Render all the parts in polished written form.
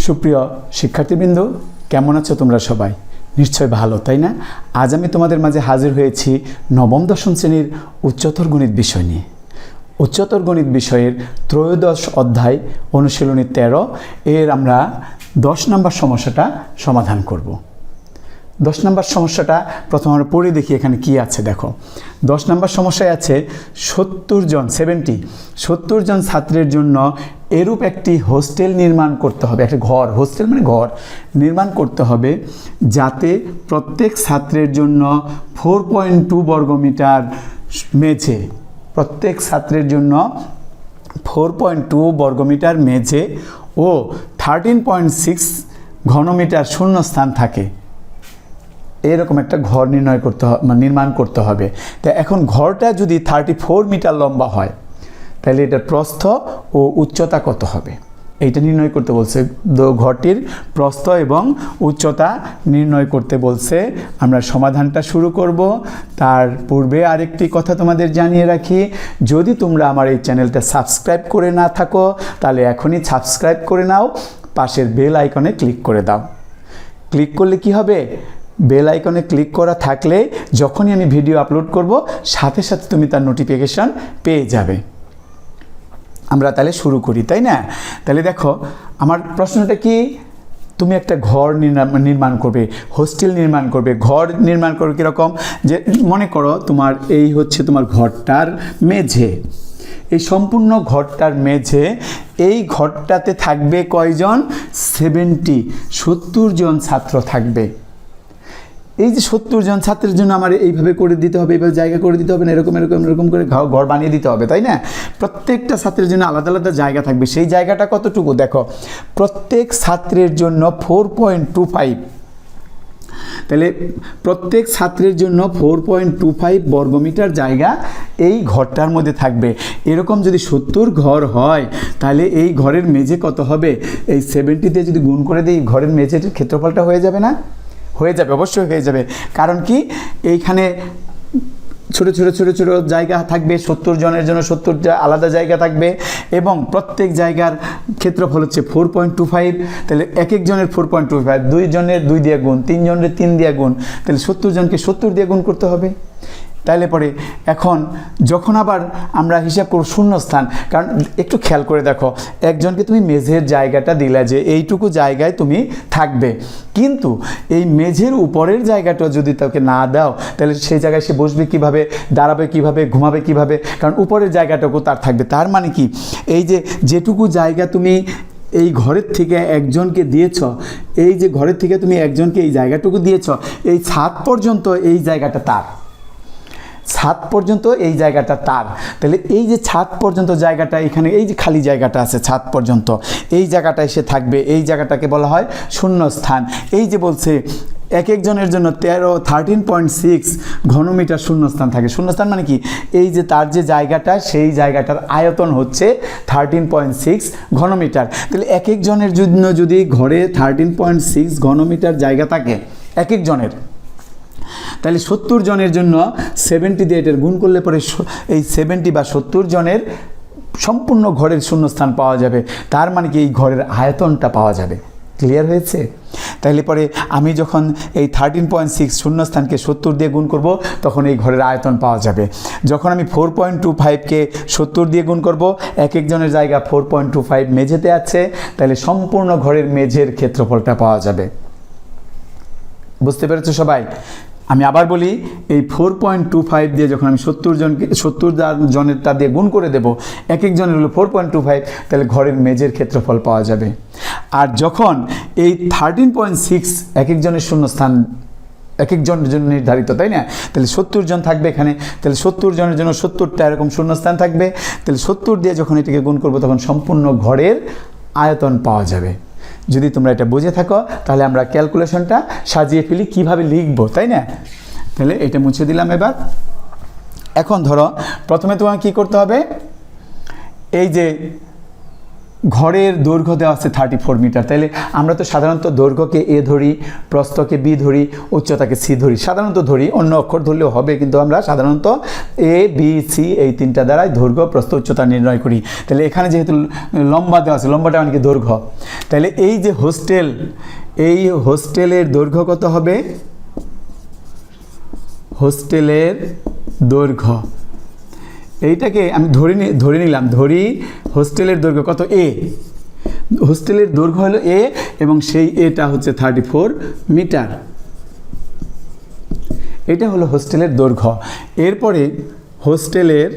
সুপ্রিয় শিক্ষার্থীবৃন্দ, কেমন আছো তোমরা সবাই? নিশ্চয় ভালো, তাই না? আজ আমি তোমাদের মাঝে হাজির হয়েছি নবম দশম শ্রেণীর উচ্চতর গণিত বিষয় নিয়ে। উচ্চতর গণিত বিষয়ের ত্রয়োদশ অধ্যায় অনুশীলনী 13 এর আমরা 10 নম্বর সমস্যাটা সমাধান করব। 10 নম্বর সমস্যাটা প্রথম আমরা পড়ে দেখি এখানে কি আছে। দেখো, 10 নম্বর সমস্যায় আছে 70 জন ছাত্রের জন্য এরূপ একটি হোস্টেল নির্মাণ করতে হবে। একটা ঘর, হোস্টেল মানে ঘর নির্মাণ করতে হবে যাতে প্রত্যেক ছাত্রের জন্য 4.2 বর্গমিটার মেঝে, প্রত্যেক ছাত্রের জন্য 4.2 বর্গমিটার মেঝে ও 13.6 ঘনমিটার শূন্যস্থান থাকে। এরকম একটা ঘর নির্মাণ করতে হবে। তা এখন ঘরটা যদি 34 মিটার লম্বা হয় তাহলে এটার প্রস্থ ও উচ্চতা কত হবে এইটা নির্ণয় করতে বলছে। ঘরটির প্রস্থ এবং উচ্চতা নির্ণয় করতে বলছে। আমরা সমাধানটা শুরু করব। তার পূর্বে আরেকটি কথা তোমাদের জানিয়ে রাখি, যদি তোমরা আমার এই চ্যানেলটা সাবস্ক্রাইব করে না থাকো তাহলে এখনই সাবস্ক্রাইব করে নাও, পাশের বেল আইকনে ক্লিক করে দাও। ক্লিক করলে কি হবে? বেল আইকনে ক্লিক করা থাকলে যখনই আমি ভিডিও আপলোড করব সাথে সাথে তুমি তার নোটিফিকেশন পেয়ে যাবে। আমরা তাহলে শুরু করি, তাই না? তাহলে দেখো, আমার প্রশ্নটা কি, তুমি একটা ঘর নির্মাণ করবে, হোস্টেল নির্মাণ করবে। ঘর নির্মাণ করবে কীরকম? যে মনে করো তোমার এই হচ্ছে তোমার ঘরটার মেঝে, এই সম্পূর্ণ ঘরটার মেঝে, এই ঘরটাতে থাকবে কয়জন? 70 জন ছাত্র থাকবে। এই যে 70 জন ছাত্রের জন্য আমার এইভাবে করে দিতে হবে, এইভাবে জায়গা করে দিতে হবে না, এরকম করে ঘর বানিয়ে দিতে হবে, তাই না? প্রত্যেকটা ছাত্রের জন্য আলাদা আলাদা জায়গা থাকবে। সেই জায়গাটা কতটুকু? দেখো, প্রত্যেক ছাত্রের জন্য 4.25, তাহলে প্রত্যেক ছাত্রের জন্য 4.25 বর্গমিটার জায়গা এই ঘরটার মধ্যে থাকবে। এরকম যদি 70 ঘর হয় তাহলে এই ঘরের মেঝে কত হবে? এই 70 দিয়ে যদি গুণ করে দিই, ঘরের মেঝের ক্ষেত্রফলটা হয়ে যাবে না? হয়ে যাবে, অবশ্যই হয়ে যাবে। কারণ কি, এইখানে ছোট ছোট জায়গা থাকবে, 70 জনের জন্য 70টা আলাদা জায়গা থাকবে এবং প্রত্যেক জায়গার ক্ষেত্রফল হচ্ছে 4.25। তাহলে এক একজনের 4.25, 2 জনের 2 দিয়ে গুণ, 3 জনের 3 দিয়ে গুণ, তাহলে 70 জনকে 70 দিয়ে গুণ করতে হবে। তাইলে পরে এখন যখন আবার আমরা হিসাব করব শূন্যস্থান, কারণ একটু খেয়াল করে দেখো, একজনকে তুমি মেঝের জায়গাটা দিলা যে এইটুকু জায়গায় তুমি থাকবে, কিন্তু এই মেঝের উপরের জায়গাটা যদি তাকে না দাও তাহলে সেই জায়গায় সে বসবে কিভাবে, দাঁড়াবে কিভাবে, ঘুমাবে কিভাবে? কারণ উপরের জায়গাটাও তার থাকবে। তার মানে কি, এই যে যেটুকু জায়গা তুমি এই ঘরের থেকে একজনকে দিয়েছ, এই যে ঘরের থেকে তুমি একজনকে এই জায়গাটুকু দিয়েছ, এই ছাদ পর্যন্ত এই জায়গাটা তার, ছাদ পর্যন্ত এই জায়গাটা তার। তাহলে এই যে ছাদ পর্যন্ত জায়গাটা, এখানে এই যে খালি জায়গাটা আছে ছাদ পর্যন্ত, এই জায়গাটা এসে থাকবে, এই জায়গাটাকে বলা হয় শূন্যস্থান। এই যে বলছে এক একজনের জন্য 13.6 ঘনমিটার শূন্যস্থান থাকে। শূন্যস্থান মানে কি, এই যে তার যে জায়গাটা, সেই জায়গাটার আয়তন হচ্ছে 13.6 ঘনমিটার। তাহলে এক একজনের জন্য যদি ঘরে 13.6 ঘনমিটার জায়গা থাকে এক একজনের, তাহলে 70 জনের জন্য 70 দিয়ে এটার গুণ করলে পরে এই 70 বা 70 জনের সম্পূর্ণ ঘরের শূন্যস্থান পাওয়া যাবে। তার মানে কি, এই ঘরের আয়তনটা পাওয়া যাবে। ক্লিয়ার হয়েছে? তাহলে পরে আমি যখন এই 13.6 শূন্যস্থানকে 70 দিয়ে গুণ করব তখন এই ঘরের আয়তন পাওয়া যাবে। যখন আমি 4.25কে 70 দিয়ে গুণ করব, এক একজনের জায়গা 4.25 মেঝেতে আছে, তাহলে সম্পূর্ণ ঘরের মেঝের ক্ষেত্রফলটা পাওয়া যাবে। বুঝতে পেরেছো সবাই? আমি আবার বলি, এই 4.25 দিয়ে যখন আমি 70 জনেরটা দিয়ে গুণ করে দেব, এক একজনের হলো 4.25, তাহলে ঘরের মেঝের ক্ষেত্রফল পাওয়া যাবে। আর যখন এই 13.6 এক একজনের শূন্যস্থান এক একজনের জন্য নির্ধারিত, তাই না? তাহলে 70 জন থাকবে এখানে, তাহলে 70 জনের জন্য 70টা এরকম শূন্যস্থান থাকবে। তাহলে 70 দিয়ে যখন এটাকে গুণ করবো তখন সম্পূর্ণ ঘরের আয়তন পাওয়া যাবে। যদি তোমরা এটা বুঝে থাকো তাহলে আমরা ক্যালকুলেশনটা সাজিয়ে ফেলি কিভাবে লিখবো, তাই না? তাহলে এটা মুছে দিলাম। এবার এখন ধরো প্রথমে তোমাকে কী করতে হবে, এই যে ঘরের দৈর্ঘ্য দেওয়া আছে 34 মিটার। তাহলে আমরা তো সাধারণত দৈর্ঘ্যকে এ ধরি, প্রস্থকে বি ধরি, উচ্চতাকে সি ধরি, সাধারণত ধরি, অন্য অক্ষর ধরলেও হবে, কিন্তু আমরা সাধারণত এ বি সি এই তিনটা দ্বারাই দৈর্ঘ্য প্রস্থ উচ্চতা নির্ণয় করি। তাহলে এখানে যেহেতু লম্বা দেওয়া আছে, লম্বাটা মানে কি দৈর্ঘ্য, তাহলে এই যে হোস্টেল, এই হোস্টেলের দৈর্ঘ্য কত হবে? হোস্টেলের দৈর্ঘ্য, এইটাকে আমি ধরে নিলাম, হোস্টেলের দৈর্ঘ্য কত? এ। হোস্টেলের দৈর্ঘ্য হলো এ এবং সেই এটা হচ্ছে 34 মিটার। এটা হলো হোস্টেলের দৈর্ঘ্য। এরপরে হোস্টেলের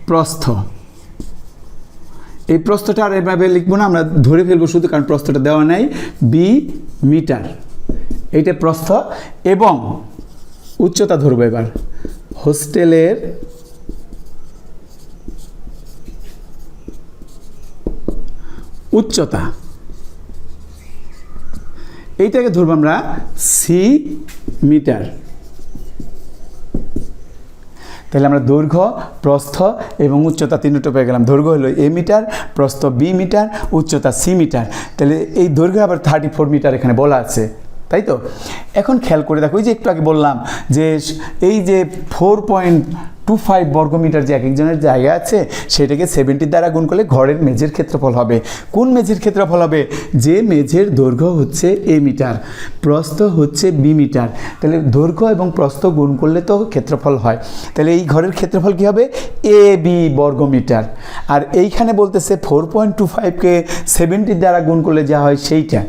প্রস্থ, এই প্রস্থটা আর এভাবে লিখবো না, আমরা ধরে ফেলবো শুধু, কারণ প্রস্থটা দেওয়া নাই, বি মিটার। এইটা প্রস্থ এবং উচ্চতা ধরবো এবার। হোস্টেলের উচ্চতা, এইটাকে ধরবো আমরা সি মিটার। তাহলে আমরা দৈর্ঘ্য, প্রস্থ এবং উচ্চতা তিনটা পেয়ে গেলাম। দৈর্ঘ্য হলো এ মিটার, প্রস্থ বি মিটার, উচ্চতা সি মিটার। তাহলে এই দৈর্ঘ্য আবার 34 মিটার এখানে বলা আছে, তাই তো? এখন খেয়াল করে দেখো, ওই যে একটু আগে বললাম যে এই যে 4.25 বর্গমিটার যে এক একজনের জায়গা আছে, সেটাকে 70 দ্বারা গুণ করলে ঘরের মেঝের ক্ষেত্রফল হবে। কোন মেঝের ক্ষেত্রফল হবে? যে মেঝের দৈর্ঘ্য হচ্ছে এ মিটার, প্রস্থ হচ্ছে বি মিটার। তাহলে দৈর্ঘ্য এবং প্রস্থ গুণ করলে তো ক্ষেত্রফল হয়। তাহলে এই ঘরের ক্ষেত্রফল কী হবে? এ বি বর্গমিটার। আর এইখানে বলতেছে 4.25কে 70 দ্বারা গুণ করলে যা হয় সেইটা।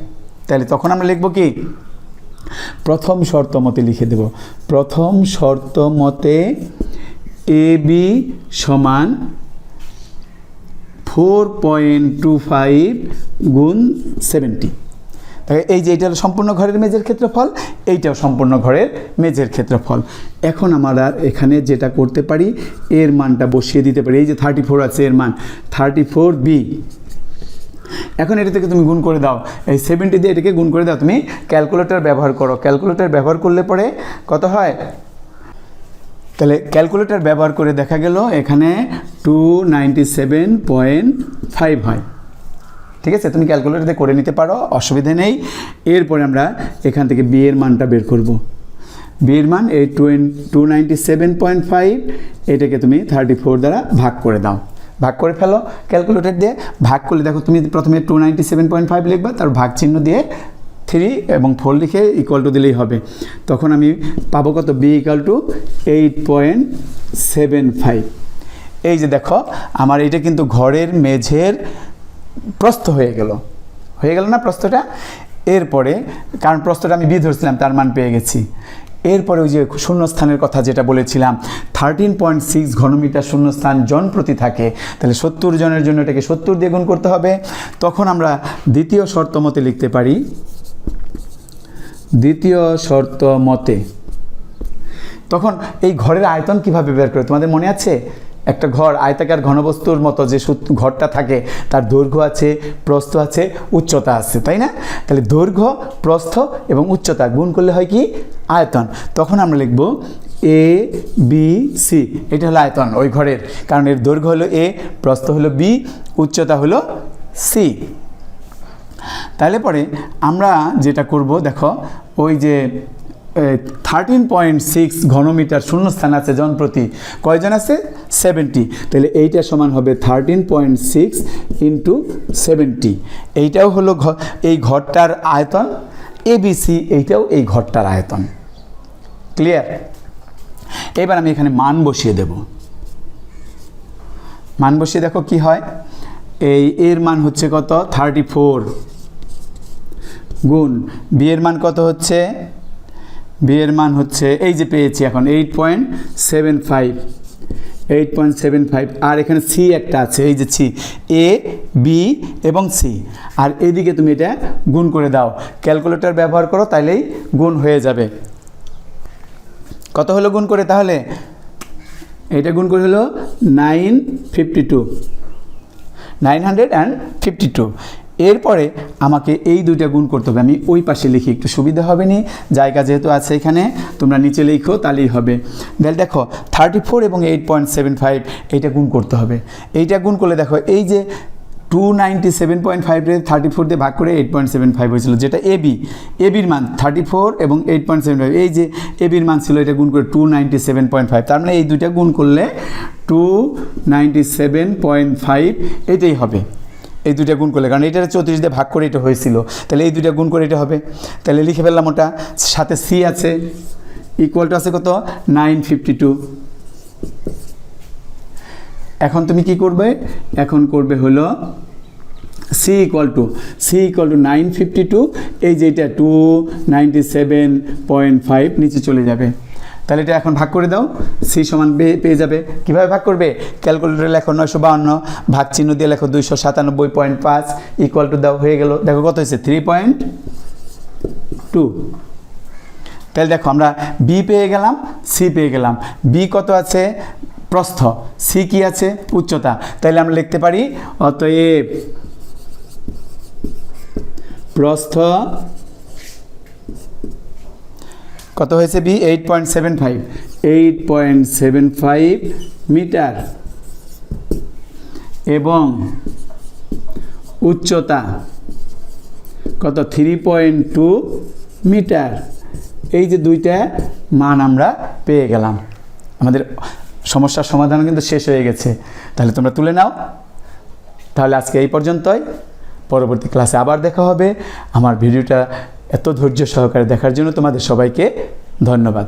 তাহলে তখন আমরা লিখব কি? প্রথম শর্ত মতে লিখে দেব, প্রথম শর্ত মতে এ বি সমান 4.25 গুণ 70। তাহলে এই যে এটা হলো সম্পূর্ণ ঘরের মেঝের ক্ষেত্রফল, এইটাও সম্পূর্ণ ঘরের মেঝের ক্ষেত্রফল। এখন আমরা এখানে যেটা করতে পারি, এর মানটা বসিয়ে দিতে পারি। এই যে 34 আছে, এর মান 34 বি। এখন এটা থেকে তুমি গুণ করে দাও, এই 70 দিয়ে এটাকে গুণ করে দাও, তুমি ক্যালকুলেটর ব্যবহার করো। ক্যালকুলেটর ব্যবহার করলে পরে কত হয়? তাহলে ক্যালকুলেটর ব্যবহার করে দেখা গেল এখানে 297.5 হয়। ঠিক আছে, তুমি ক্যালকুলেটরে করে নিতে পারো, অসুবিধা নেই। এরপরে আমরা এখান থেকে বি এর মানটা বের করব। বি এর মান এই 297.5, এটাকে তুমি 34 দ্বারা ভাগ করে দাও। ভাগ করে ফেলো ক্যালকুলেটর দিয়ে। ভাগ করলে দেখো, তুমি প্রথমে 297.5 লিখবা, তার ভাগ চিহ্ন দিয়ে 3 এবং 4 লিখে ইকুয়াল টু দিলেই হবে। তখন আমি পাবো কত? B equal to 8.75। এই যে দেখো, আমার এইটা কিন্তু ঘরের মেঝের প্রস্থ হয়ে গেল না প্রস্থটা? এরপরে কারণ প্রস্থটা আমি বি ধরছিলাম, তার মান পেয়ে গেছি। এরপরে ওই যে শূন্যস্থানের কথা যেটা বলেছিলাম, 13.6 ঘনমিটার শূন্যস্থান জন প্রতি থাকে। তাহলে 70 জনের জন্য এটাকে 70 দিয়ে গুণ করতে হবে। তখন আমরা দ্বিতীয় শর্ত মতে লিখতে পারি, দ্বিতীয় শর্ত মতে। তখন এই ঘরের আয়তন কিভাবে বের করে তোমাদের মনে আছে? একটা ঘর আয়তাকার ঘনবস্তুর মতো যে ঘরটা থাকে, তার দৈর্ঘ্য আছে, প্রস্থ আছে, উচ্চতা আছে, তাই না? তাহলে দৈর্ঘ্য, প্রস্থ এবং উচ্চতা গুণ করলে হয় কি? আয়তন। তখন আমরা লিখব এ বি সি, এটা হলো আয়তন ওই ঘরের, কারণ এর দৈর্ঘ্য হলো এ, প্রস্থ হলো বি, উচ্চতা হলো সি। তাহলে পরে আমরা যেটা করব, দেখো ওই যে 13.6 ঘনমিটার শূন্যস্থান আছে জন প্রতি, কয়জন আছে? 70। তাহলে এইটা সমান হবে 13.6 ইন্টু 70। এইটাও হলো এই ঘরটার আয়তন। এবিসি এইটাও এই ঘরটার আয়তন। ক্লিয়ার? এবার আমি এখানে মান বসিয়ে দেব। মান বসিয়ে দেখো কি হয়। এই এর মান হচ্ছে কত? 34 গুণ বি এর মান কত হচ্ছে? বি এর মান হচ্ছে এই যে পেয়েছি এখন 8.75 আর এখানে সি একটা আছে, এই যে সি, এ বি এবং সি। আর এইদিকে তুমি এটা গুণ করে দাও, ক্যালকুলেটর ব্যবহার করো, তাইলেই গুণ হয়ে যাবে। কত হলো গুণ করে? তাহলে এটা গুণ করে হলো 952। এরপরে আমাকে এই দুইটা গুণ করতে হবে। আমি ওই পাশে লিখি, একটু সুবিধা হবে নি, জায়গা যেহেতু আছে এখানে, তোমরা নিচে লিখো তাহলেই হবে। তাহলে দেখো 34 এবং 8.75 এইটা গুণ করতে হবে। এইটা গুণ করলে দেখো এই যে 297.5 রে 34 দিয়ে ভাগ করে 8.75 হয়েছিল, যেটা এবির মান 34 এবং 8.75, এই যে এবির মান ছিল, এটা গুণ করে 297.5, তার মানে এই দুইটা গুণ করলে 297.5 এটাই হবে। এই দুইটা গুণ করলে, কারণ এটা 34 দিয়ে ভাগ করে এটা হয়েছিল, তাহলে এই দুইটা গুণ করে এটা হবে। তাহলে লিখে ফেললাম ওটা, সাথে সি আছে, ইকুয়াল টু আছে কত 952। এখন তুমি কি করবে, এখন করবে হলো সি ইকুয়াল টু 952, এই যে এটা 297.5 নিচে চলে যাবে। তাহলে এটা এখন ভাগ করে দাও, সি সমান পেয়ে যাবে। কীভাবে ভাগ করবে, ক্যালকুলেটরে লেখো 952, ভাগ চিহ্ন দিয়ে লেখো 297.5, ইকুয়াল টু দাও, হয়ে গেল। দেখো কত হয়েছে 3.2। তাহলে দেখো আমরা বি পেয়ে গেলাম, সি পেয়ে গেলাম। বি কত আছে প্রস্থ, সি কি আছে উচ্চতা। তাহলে আমরা লিখতে পারি অতএব প্রস্থ কত হয়েছে বি 8.75 মিটার এবং উচ্চতা কত 3.2 মিটার। এই যে দুইটা মান আমরা পেয়ে গেলাম, আমাদের সমস্যার সমাধান কিন্তু শেষ হয়ে গেছে। তাহলে তোমরা তুলে নাও। তাহলে আজকে এই পর্যন্তই, পরবর্তী ক্লাসে আবার দেখা হবে। আমার ভিডিওটা এত ধৈর্য সহকারে দেখার জন্য তোমাদের সবাইকে ধন্যবাদ।